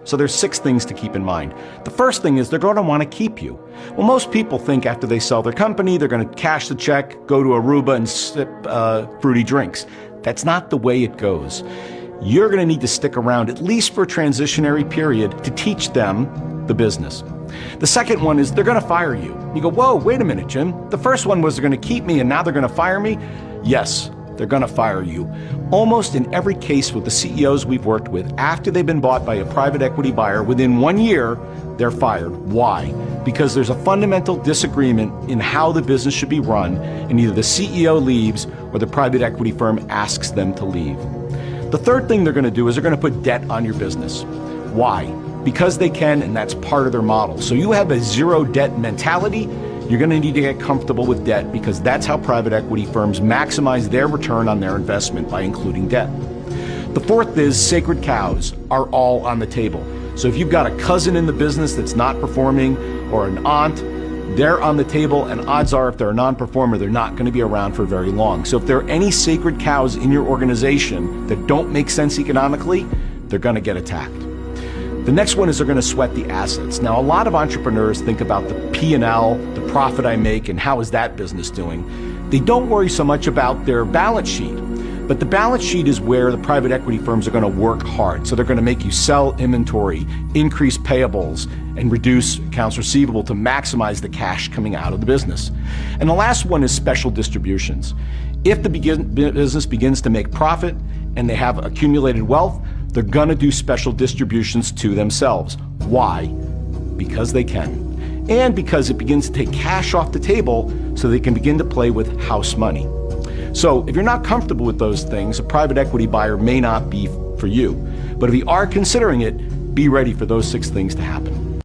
So there's 6 things to keep in mind. The first thing is they're going to want to keep you. Well, most people think after they sell their company, they're going to cash the check, go to Aruba and sip fruity drinks. That's not the way it goes. You're going to need to stick around at least for a transitionary period to teach them the business. The second one is they're going to fire you. You go, whoa, wait a minute, Jim. The first one was they're going to keep me and now they're going to fire me? Yes, they're going to fire you. Almost in every case with the CEOs we've worked with, after they've been bought by a private equity buyer, within 1 year, they're fired. Why? Because there's a fundamental disagreement in how the business should be run, and either the CEO leaves or the private equity firm asks them to leave. The third thing they're going to do is they're going to put debt on your business. Why? Because they can, and that's part of their model. So you have a zero debt mentality. You're going to need to get comfortable with debt because that's how private equity firms maximize their return on their investment, by including debt. The fourth is sacred cows are all on the table. So if you've got a cousin in the business that's not performing, or an aunt, they're on the table, and odds are if they're a non-performer, they're not going to be around for very long. So if there are any sacred cows in your organization that don't make sense economically, they're going to get attacked. The next one is they're going to sweat the assets. Now, a lot of entrepreneurs think about the P&L, the profit I make, and how is that business doing. They don't worry so much about their balance sheet. But the balance sheet is where the private equity firms are going to work hard. So they're going to make you sell inventory, increase payables, and reduce accounts receivable to maximize the cash coming out of the business. And the last one is special distributions. If the business begins to make profit and they have accumulated wealth, they're going to do special distributions to themselves. Why? Because they can. And because it begins to take cash off the table so they can begin to play with house money. So if you're not comfortable with those things, a private equity buyer may not be for you. But if you are considering it, be ready for those 6 things to happen.